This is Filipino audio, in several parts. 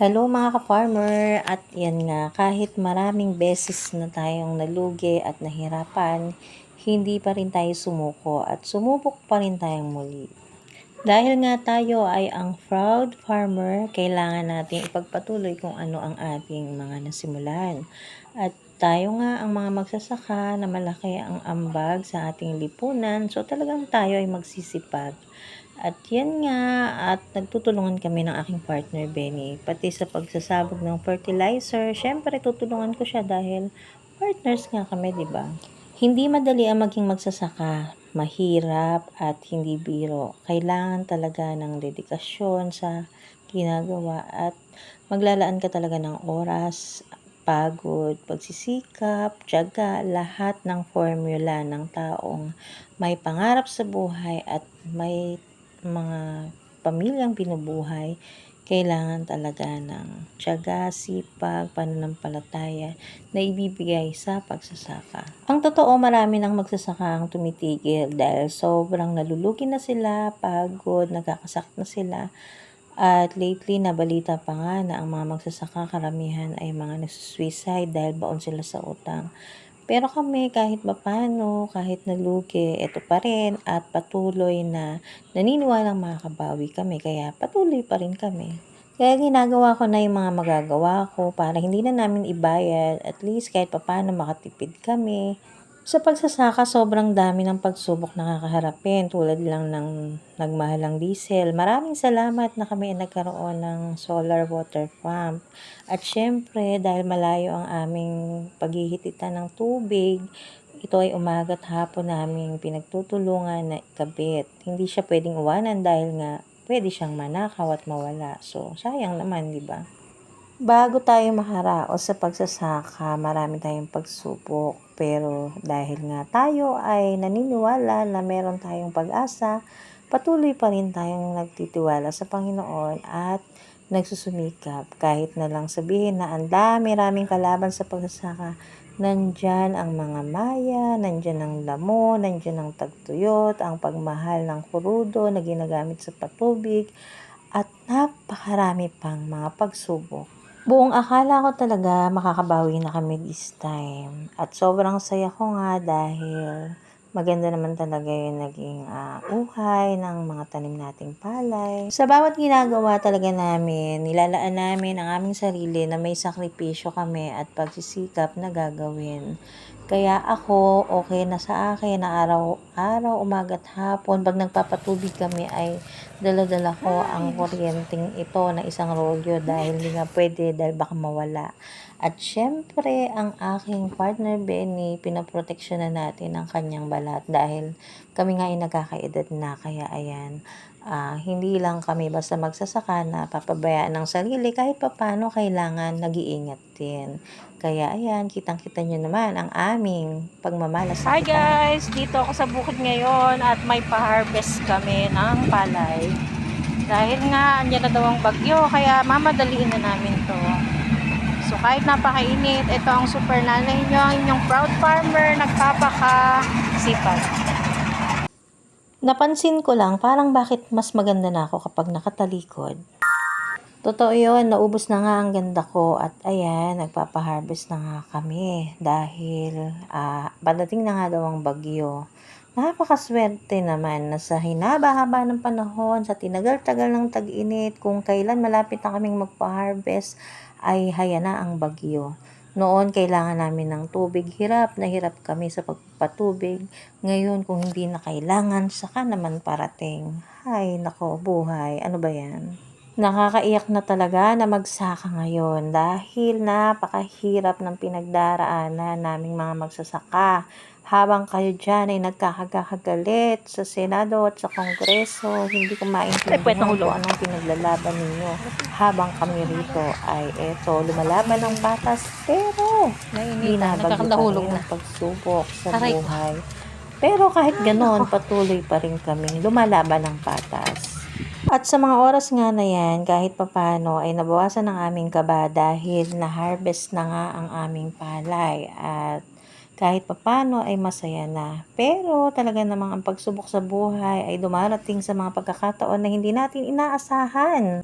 Hello mga ka-farmer, at yan nga, kahit maraming beses na tayong nalugi at nahirapan, hindi pa rin tayo sumuko at sumubok pa rin tayong muli. Dahil nga tayo ay ang proud farmer, kailangan natin ipagpatuloy kung ano ang ating mga nasimulan. At tayo nga ang mga magsasaka na malaki ang ambag sa ating lipunan, so talagang tayo ay magsisipag. At yan nga, at nagtutulungan kami ng aking partner Benny, pati sa pagsasabog ng fertilizer. Syempre tutulungan ko siya dahil partners nga kami, di ba? Hindi madali ang maging magsasaka, mahirap at hindi biro. Kailangan talaga ng dedikasyon sa ginagawa at maglalaan ka talaga ng oras, pagod, pagsisikap, tiyaga, lahat ng formula ng taong may pangarap sa buhay at may mga pamilyang binubuhay. Kailangan talaga ng tiyaga, sipag, pananampalataya na ibibigay sa pagsasaka. Ang totoo, marami ng magsasaka ang tumitigil dahil sobrang nalulugi na sila, pagod, nagkakasakit na sila. At lately, nabalita pa nga na ang mga magsasaka karamihan ay mga nagsusuicide dahil baon sila sa utang. Pero kami kahit mapano, kahit nalugi, eto pa rin at patuloy na naniniwalang makakabawi kami. Kaya patuloy pa rin kami. Kaya ginagawa ko na yung mga magagawa ko para hindi na namin ibayad. At least kahit papano makatipid kami. Sa pagsasaka, sobrang dami ng pagsubok na kakaharapin tulad lang ng nagmahalang diesel. Maraming salamat na kami ay nagkaroon ng solar water pump. At syempre, dahil malayo ang aming paghihititan ng tubig, ito ay umaga't hapon naming pinagtutulungan na ikabit. Hindi siya pwedeng iwanan dahil nga pwede siyang manakaw at mawala. So, sayang naman, di ba? Bago tayo makaraos sa pagsasaka, marami tayong pagsubok. Pero dahil nga tayo ay naniniwala na meron tayong pag-asa, patuloy pa rin tayong nagtitiwala sa Panginoon at nagsusumikap. Kahit na lang sabihin na ang dami-raming kalaban sa pagsasaka, nandyan ang mga maya, nandyan ang damo, nandyan ang tagtuyot, ang pagmahal ng kurudo na ginagamit sa patubig, at napakarami pang mga pagsubok. Buong akala ko talaga makakabawi na kami this time. At sobrang saya ko nga dahil maganda naman talaga yung naging uhay ng mga tanim nating palay. Sa bawat ginagawa talaga namin, nilalaan namin ang aming sarili na may sakripisyo kami at pagsisikap na gagawin. Kaya ako, okay na sa akin na araw-araw, umaga't hapon, pag nagpapatubig kami ay dala-dala ko ang kuryenteng ito na isang rolyo dahil hindi nga pwede dahil baka mawala. At syempre, ang aking partner Benny, pinaproteksyon na natin ang kanyang balat dahil kami nga ay nagkakaedad na. Kaya ayan, hindi lang kami basta magsasaka na papabayaan ng sarili, kahit papano kailangan nag-iingat din. Kaya ayan, kitang-kita nyo naman ang aming pagmamalasakita. Hi guys! Dito ako sa bukid ngayon at may pa-harvest kami ng palay. Dahil nga, andyan na daw ang bagyo, kaya mamadaliin na namin to. So kahit napakainit, ito ang super nanay nyo, ang inyong proud farmer, nagpapaka-sipag. Napansin ko lang, parang bakit mas maganda na ako kapag nakatalikod. Totoo yun, naubos na nga ang ganda ko at ayan, nagpapa-harvest na nga kami dahil padating na nga daw ang bagyo. Napakaswerte naman na sa hinaba-haba ng panahon, sa tinagal-tagal ng tag-init, kung kailan malapit na kaming magpa-harvest, ay haya na ang bagyo. Noon, kailangan namin ng tubig. Hirap na hirap kami sa pagpapatubig. Ngayon, kung hindi na kailangan, saka naman parating. Hay, nako, buhay. Ano ba yan? Nakakaiyak na talaga na magsaka ngayon dahil napakahirap ng pinagdaraanan naming mga magsasaka. Habang kayo dyan ay nagkakagalit sa Senado at sa Kongreso, hindi ko maintindihan kung anong pinaglalaban ninyo. Habang kami rito ay eto, lumalaban ng batas, pero binabagyo pa rin ang pagsubok sa buhay. Pero kahit ganon, patuloy pa rin kami lumalaban ng patas. At sa mga oras nga na yan, kahit papano ay nabawasan ang aming kaba dahil na-harvest na nga ang aming palay at kahit papano ay masaya na. Pero talaga namang ang pagsubok sa buhay ay dumarating sa mga pagkakataon na hindi natin inaasahan.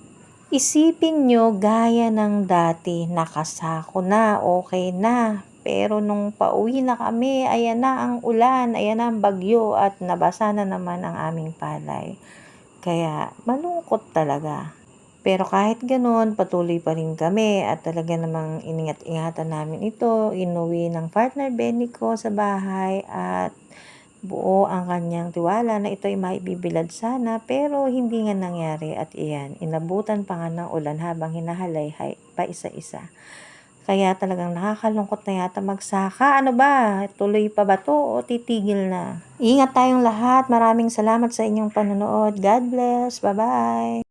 Isipin nyo gaya ng dati, nakasako na, okay na. Pero nung pauwi na kami, ayan na ang ulan, ayan na ang bagyo at nabasa na naman ang aming palay. Kaya malungkot talaga. Pero kahit gano'n, patuloy pa rin kami at talaga namang iningat-ingatan namin ito. Inuwi ng partner Benny ko sa bahay at buo ang kanyang tiwala na ito ay maibibilad sana, pero hindi nga nangyari at iyan, inabutan pa nga ng ulan habang hinahalayhay pa isa-isa. Kaya talagang nakakalungkot na yata magsaka. Ano ba? Tuloy pa ba to o titigil na? Ingat tayong lahat. Maraming salamat sa inyong panonood. God bless. Bye-bye.